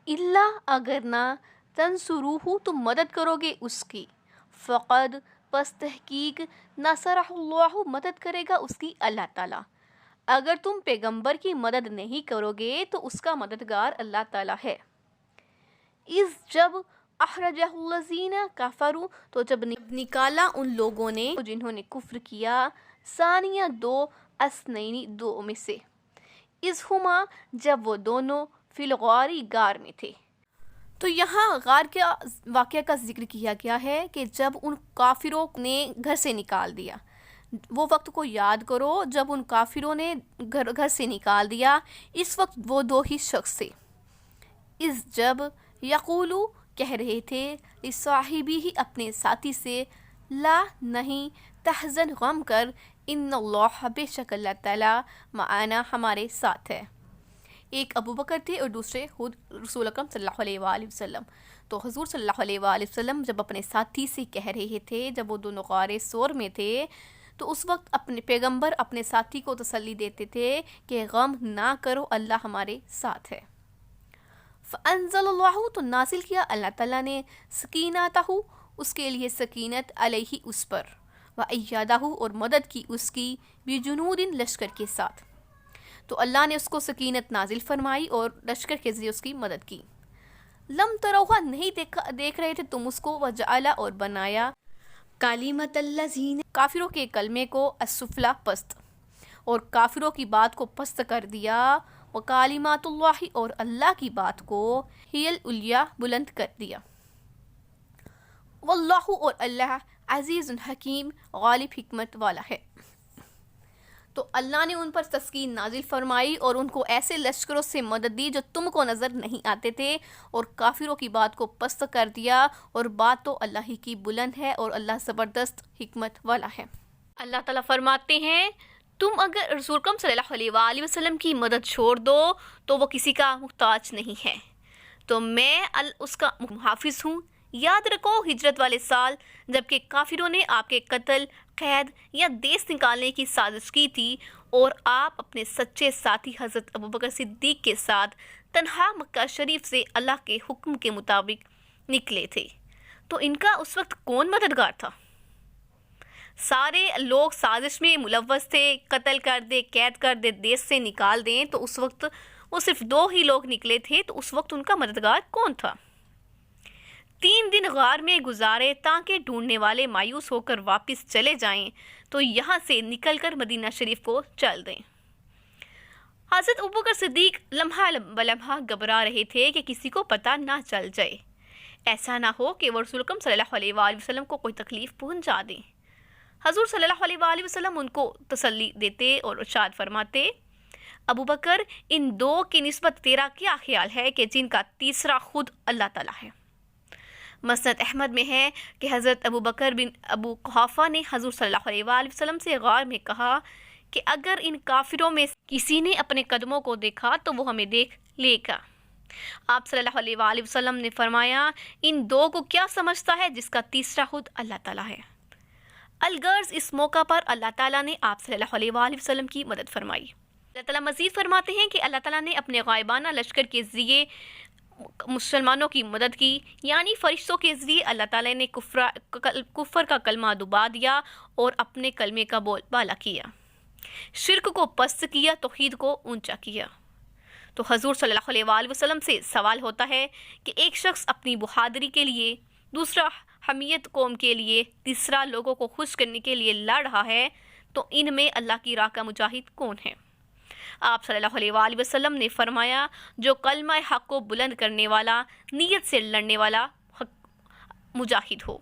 اللہ اگر نہ تنصروہ تم مدد کرو گے اس کی، فقد پس تحقیق نصرہ اللہ مدد کرے گا اس کی اللہ تعالیٰ۔ اگر تم پیغمبر کی مدد نہیں کرو گے تو اس کا مددگار اللہ تعالیٰ ہے۔ اس جب اخرجہ الذین کفروا تو جب نکالا ان لوگوں نے جنہوں نے کفر کیا، ثانیہ دو اثنین دو میں سے، اذ ہما جب وہ دونوں فی الغاری غار میں تھے۔ تو یہاں غار کے واقعہ کا ذکر کیا گیا ہے کہ جب ان کافروں نے گھر سے نکال دیا، وہ وقت کو یاد کرو جب ان کافروں نے گھر سے نکال دیا، اس وقت وہ دو ہی شخص تھے۔ اس جب یقولو کہہ رہے تھے لصاحبی ہی اپنے ساتھی سے، لا نہیں تحزن غم کر، ان اللہ بے شک اللہ تعالیٰ معنا ہمارے ساتھ ہے۔ ایک ابو بکر تھے اور دوسرے خود رسول اکرم صلی اللہ علیہ وآلہ وسلم۔ تو حضور صلی اللہ علیہ وآلہ وسلم جب اپنے ساتھی سے کہہ رہے تھے، جب وہ دونوں غار ثور میں تھے، تو اس وقت اپنے پیغمبر اپنے ساتھی کو تسلی دیتے تھے کہ غم نہ کرو، اللہ ہمارے ساتھ ہے۔ فانزل اللہ تو نازل کیا اللہ تعالیٰ نے سکینتہ اس کے لیے سکینت علیہ اس پر، وایدہ اور مدد کی اس کی بجنود لشکر کے ساتھ۔ تو اللہ نے اس کو سکینت نازل فرمائی اور لشکر کے ذریعے اس کی مدد کی۔ لم تروہا نہیں دیکھ رہے تھے تم اس کو، وجعل اور بنایا کلمۃ الذین کافروں کے کلمے کو السفلی پست، اور کافروں کی بات کو پست کر دیا، وکلمات اللہ اور اللہ کی بات کو ہی العلیٰ بلند کر دیا۔ واللہ اور اللہ عزیز حکیم غالب حکمت والا ہے۔ تو اللہ نے ان پر تسکین نازل فرمائی اور ان کو ایسے لشکروں سے مدد دی جو تم کو نظر نہیں آتے تھے، اور کافروں کی بات کو پست کر دیا، اور بات تو اللہ ہی کی بلند ہے اور اللہ زبردست حکمت والا ہے۔ اللہ تعالیٰ فرماتے ہیں تم اگر رسول اکرم صلی اللہ علیہ وآلہ وسلم کی مدد چھوڑ دو تو وہ کسی کا محتاج نہیں ہے، تو میں اس کا محافظ ہوں۔ یاد رکھو ہجرت والے سال جبکہ کافروں نے آپ کے قتل، قید یا دیس نکالنے کی سازش کی تھی، اور آپ اپنے سچے ساتھی حضرت ابوبکر صدیق کے ساتھ تنہا مکہ شریف سے اللہ کے حکم کے مطابق نکلے تھے، تو ان کا اس وقت کون مددگار تھا؟ سارے لوگ سازش میں ملوث تھے، قتل کر دے، قید کر دے، دیس سے نکال دیں، تو اس وقت وہ صرف دو ہی لوگ نکلے تھے، تو اس وقت ان کا مددگار کون تھا؟ 3 دن غار میں گزارے تاکہ ڈھونڈنے والے مایوس ہو کر واپس چلے جائیں تو یہاں سے نکل کر مدینہ شریف کو چل دیں۔ حضرت ابوبکر صدیق لمحہ بلمحہ گھبرا رہے تھے کہ کسی کو پتہ نہ چل جائے، ایسا نہ ہو کہ وہ رسول اکرم صلی اللہ علیہ وآلہ وسلم کو کوئی تکلیف پہنچا دیں۔ حضور صلی اللہ علیہ وآلہ وسلم ان کو تسلی دیتے اور ارشاد فرماتے، ابوبکر ان دو کی نسبت تیرا کیا خیال ہے کہ جن کا تیسرا خود اللہ تعالیٰ ہے؟ مسند احمد میں ہے کہ حضرت ابوبکر بن ابو قحافہ نے حضور صلی اللہ علیہ وآلہ وسلم سے غار میں کہا کہ اگر ان کافروں میں کسی نے اپنے قدموں کو دیکھا تو وہ ہمیں دیکھ لے گا۔ آپ صلی اللہ علیہ وآلہ وسلم نے فرمایا، ان دو کو کیا سمجھتا ہے جس کا تیسرا خود اللہ تعالیٰ ہے؟ الغرض اس موقع پر اللہ تعالیٰ نے آپ صلی اللہ علیہ وآلہ وسلم کی مدد فرمائی۔ اللہ تعالیٰ مزید فرماتے ہیں کہ اللہ تعالیٰ نے اپنے غائبانہ لشکر کے ذریعے مسلمانوں کی مدد کی، یعنی فرشتوں کے ذریعے اللہ تعالیٰ نے کفر کا کلمہ دبا دیا اور اپنے کلمے کا بول بالا کیا، شرک کو پست کیا، توحید کو اونچا کیا۔ تو حضور صلی اللہ علیہ وآلہ وسلم سے سوال ہوتا ہے کہ ایک شخص اپنی بہادری کے لیے، دوسرا حمیت قوم کے لیے، تیسرا لوگوں کو خوش کرنے کے لیے لڑ رہا ہے، تو ان میں اللہ کی راہ کا مجاہد کون ہے؟ آپ صلی اللہ علیہ وآلہ وسلم نے فرمایا، جو کلمہ حق کو بلند کرنے والا، نیت سے لڑنے والا مجاہد ہو۔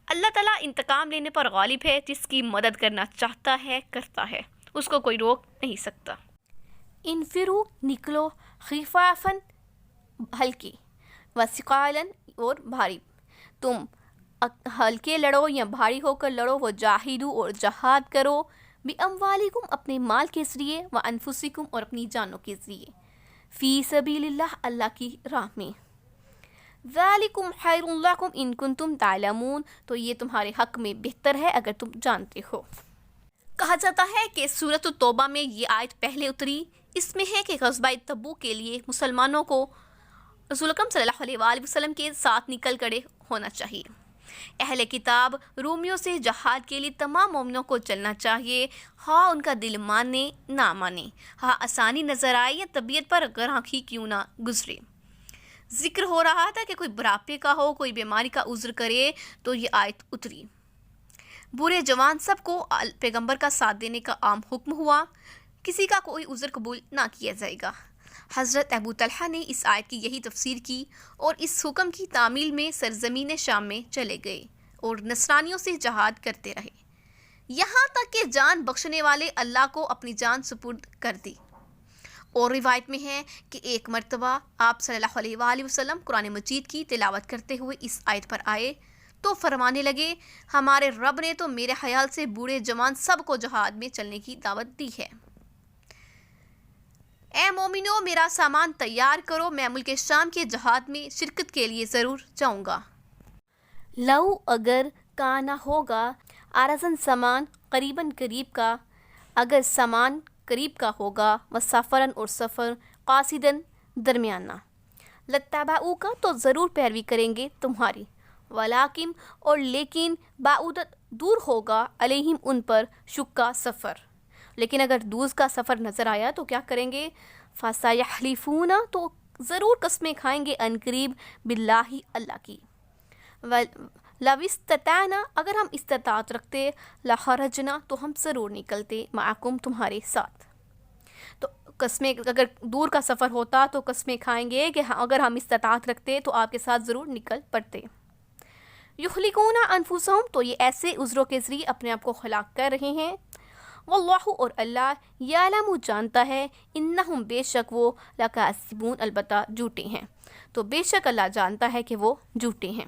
اللہ تعالیٰ انتقام لینے پر غالب ہے، جس کی مدد کرنا چاہتا ہے کرتا ہے، اس کو کوئی روک نہیں سکتا۔ انفرو نکلو، خفافاً ہلکی، وثقالاً اور بھاری، تم ہلکے لڑو یا بھاری ہو کر لڑو، وہ جاہدو اور جہاد کرو، بِأَمْوَالِكُمْ اپنے مال کے ذریعے، وَأَنفُسِكُمْ اور اپنی جانوں کے ذریعے، فی سبیل اللہ اللہ کی راہ میں، ذَلِكُمْ خَيْرٌ لَكُمْ إِن كُنتُمْ تَعْلَمُونَ تو یہ تمہارے حق میں بہتر ہے اگر تم جانتے ہو۔ کہا جاتا ہے کہ سورۃ التوبہ میں یہ آیت پہلے اتری، اس میں ہے کہ غزوہ تبوک کے لیے مسلمانوں کو رسول اکرم صلی اللہ علیہ وآلہ وسلم کے ساتھ نکل کھڑے ہونا چاہیے۔ اہل کتاب رومیوں سے جہاد کے لیے تمام مومنوں کو چلنا چاہیے، ہاں ان کا دل مانے نہ مانے، ہاں آسانی نظر آئے یا طبیعت پر گراں کیوں نہ گزرے۔ ذکر ہو رہا تھا کہ کوئی بڑھاپے کا ہو، کوئی بیماری کا عذر کرے تو یہ آیت اتری۔ بوڑھے جوان سب کو پیغمبر کا ساتھ دینے کا عام حکم ہوا، کسی کا کوئی عذر قبول نہ کیا جائے گا۔ حضرت ابو طلحہ نے اس آیت کی یہی تفسیر کی اور اس حکم کی تعمیل میں سرزمین شام میں چلے گئے اور نصرانیوں سے جہاد کرتے رہے، یہاں تک کہ جان بخشنے والے اللہ کو اپنی جان سپرد کر دی۔ اور روایت میں ہے کہ ایک مرتبہ آپ صلی اللہ علیہ وآلہ وسلم قرآن مجید کی تلاوت کرتے ہوئے اس آیت پر آئے تو فرمانے لگے، ہمارے رب نے تو میرے خیال سے بوڑھے جوان سب کو جہاد میں چلنے کی دعوت دی ہے۔ اے مومنو، میرا سامان تیار کرو، میں ملک شام کے جہاد میں شرکت کے لیے ضرور جاؤں گا۔ لو اگر کانا ہوگا آرزن سامان قریباً قریب کا، اگر سامان قریب کا ہوگا، مسافراً اور سفر قاصداً درمیانہ، لتبعوا کا تو ضرور پیروی کریں گے تمہاری، ولیکن اور لیکن بعودت دور ہوگا علیہم ان پر شقا سفر، لیکن اگر دور کا سفر نظر آیا تو کیا کریں گے؟ فَسَيَحْلِفُونَ تو ضرور قسمیں کھائیں گے عنقریب باللہ اللہ کی، لَوْ اسْتَطَعْنَا اگر ہم استطاعت رکھتے، لَخَرَجْنَا تو ہم ضرور نکلتے مَعَكُمْ تمہارے ساتھ۔ تو قسمیں اگر دور کا سفر ہوتا تو قسمیں کھائیں گے کہ اگر ہم استطاعت رکھتے تو آپ کے ساتھ ضرور نکل پڑتے۔ یخلقون انفسہم تو یہ ایسے عذروں کے ذریعے اپنے آپ کو ہلاک کر رہے ہیں، واللہ اور اللہ یعلم جانتا ہے، انہم بے شک وہ لکاذبون البتہ جھوٹے ہیں، تو بے شک اللہ جانتا ہے کہ وہ جھوٹے ہیں۔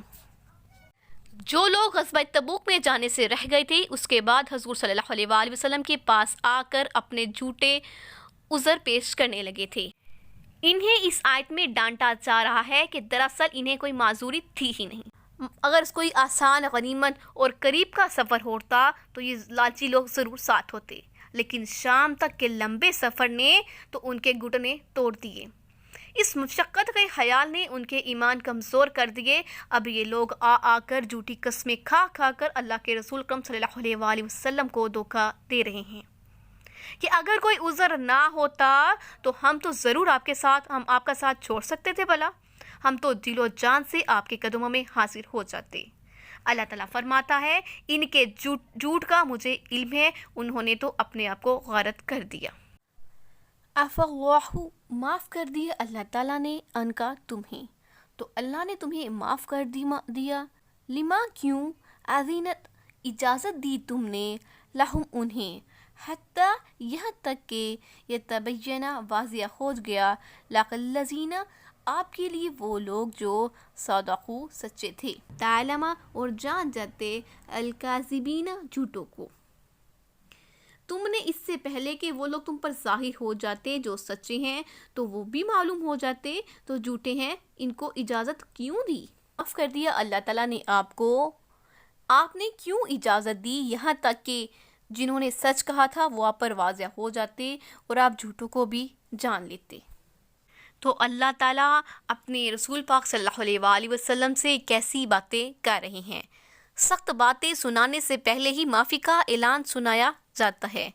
جو لوگ غزوہ تبوک میں جانے سے رہ گئے تھے اس کے بعد حضور صلی اللہ علیہ وآلہ وسلم کے پاس آ کر اپنے جھوٹے عذر پیش کرنے لگے تھے۔ انہیں اس آیت میں ڈانٹا جا رہا ہے کہ دراصل انہیں کوئی معذوری تھی ہی نہیں۔ اگر کوئی آسان غنیمت اور قریب کا سفر ہوتا تو یہ لالچی لوگ ضرور ساتھ ہوتے، لیکن شام تک کے لمبے سفر نے تو ان کے گھٹنے توڑ دیے، اس مشقت کے خیال نے ان کے ایمان کمزور کر دیے۔ اب یہ لوگ آ کر جھوٹی قسمیں کھا کر اللہ کے رسول اکرم صلی اللہ علیہ وآلہ وسلم کو دھوکہ دے رہے ہیں کہ اگر کوئی عذر نہ ہوتا تو ہم تو ضرور ہم آپ کا ساتھ چھوڑ سکتے تھے، بھلا ہم تو دل و جان سے آپ کے قدموں میں حاضر ہو جاتے۔ اللہ تعالیٰ فرماتا ہے، ان کے جھوٹ کا مجھے علم ہے، انہوں نے تو اپنے آپ کو غارت کر دیا۔ عفا اللہ معاف کر دیا اللہ تعالیٰ نے ان کا تمہیں، تو اللہ نے تمہیں معاف کر دیا، لما کیوں، اذینت اجازت دی تم نے، لہم انہیں، حتیٰ یہاں تک کہ یتبین واضح ہو گیا، للذین آپ کے لیے وہ لوگ جو صدقوا سچے تھے، تعلم اور جان جاتے، الکاذبین جھوٹوں کو۔ تم نے اس سے پہلے کہ وہ لوگ تم پر ظاہر ہو جاتے جو سچے ہیں تو وہ بھی معلوم ہو جاتے تو جھوٹے ہیں، ان کو اجازت کیوں دی؟ معاف کر دیا اللہ تعالیٰ نے آپ کو، آپ نے کیوں اجازت دی یہاں تک کہ جنہوں نے سچ کہا تھا وہ آپ پر واضح ہو جاتے اور آپ جھوٹوں کو بھی جان لیتے۔ تو اللہ تعالیٰ اپنے رسول پاک صلی اللہ علیہ وآلہ وسلم سے کیسی باتیں کر رہے ہیں، سخت باتیں سنانے سے پہلے ہی معافی کا اعلان سنایا جاتا ہے۔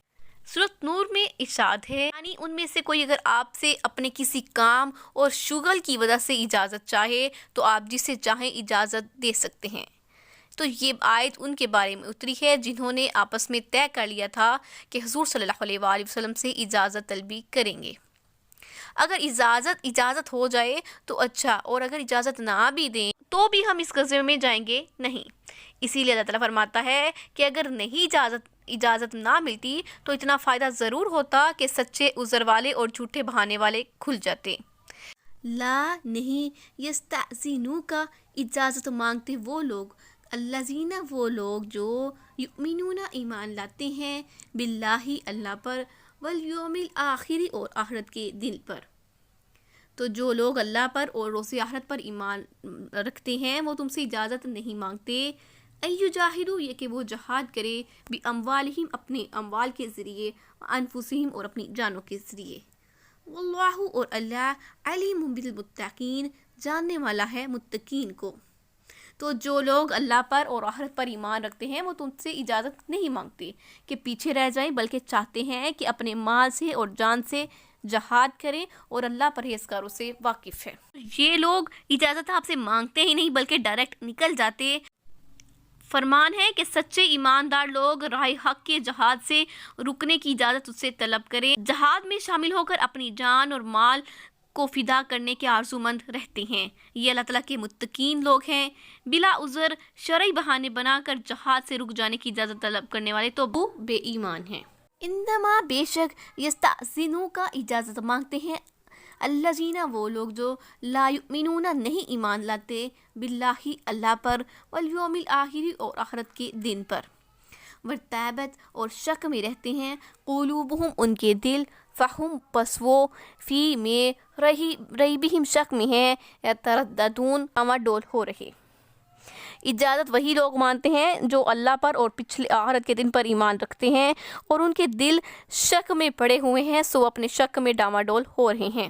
سورۃ نور میں ارشاد ہے، یعنی ان میں سے کوئی اگر آپ سے اپنے کسی کام اور شغل کی وجہ سے اجازت چاہے تو آپ جسے چاہیں اجازت دے سکتے ہیں۔ تو یہ آیت ان کے بارے میں اتری ہے جنہوں نے آپس میں طے کر لیا تھا کہ حضور صلی اللہ علیہ وآلہ وسلم سے اجازت طلبی کریں گے۔ اگر اجازت ہو جائے تو اچھا، اور اگر اجازت نہ بھی دیں تو بھی ہم اس غزوے میں جائیں گے نہیں۔ اسی لیے اللہ تعالیٰ فرماتا ہے کہ اگر نہیں اجازت نہ ملتی تو اتنا فائدہ ضرور ہوتا کہ سچے عذر والے اور جھوٹے بہانے والے کھل جاتے۔ لا نہیں، یستأذنوک اجازت مانگتے وہ لوگ، الذین وہ لوگ جو یؤمنون ایمان لاتے ہیں، باللہ اللہ پر، والیوم الآخر اور آخرت کے دن پر۔ تو جو لوگ اللہ پر اور روز آخرت پر ایمان رکھتے ہیں وہ تم سے اجازت نہیں مانگتے، ایجاہدوا یہ کہ وہ جہاد کرے، باموالہم اپنے اموال کے ذریعے، انفسہم اور اپنی جانوں کے ذریعے، واللہ اور اللہ علیم بالمتقین جاننے والا ہے متقین کو۔ تو جو لوگ اللہ پر اور آخرت پر ایمان رکھتے ہیں وہ تم سے اجازت نہیں مانگتے کہ پیچھے رہ جائیں، بلکہ چاہتے ہیں کہ اپنے مال سے اور جان سے جہاد کریں، اور اللہ پرہیزگاروں سے واقف ہے۔ یہ لوگ اجازت آپ سے مانگتے ہی نہیں بلکہ ڈائریکٹ نکل جاتے۔ فرمان ہے کہ سچے ایماندار لوگ راہ حق کے جہاد سے رکنے کی اجازت اس سے طلب کریں، جہاد میں شامل ہو کر اپنی جان اور مال کو فدا کرنے کے آرزومند رہتے ہیں۔ یہ اللہ تعالیٰ کے متقین لوگ ہیں۔ بلا عذر شرعی بہانے بنا کر جہاد سے رک جانے کی اجازت طلب کرنے والے تو وہ بے ایمان ہیں۔ انما بے شک یستأذنو کا اجازت مانگتے ہیں الذین وہ لوگ جو لا یؤمنون نہیں ایمان لاتے باللہ اللہ پر، والیوم الآخر اور آخرت کے دن پر، وارتابت اور شک میں رہتے ہیں قلوبہم ان کے دل، فہم پس وہ فی میں ریبہم شک میں ہیں، یترددون ڈول ہو رہے۔ اجازت وہی لوگ مانتے ہیں جو اللہ پر اور پچھلے آخرت کے دن پر ایمان رکھتے ہیں اور ان کے دل شک میں پڑے ہوئے ہیں، سو اپنے شک میں ڈاواڈول ہو رہے ہیں۔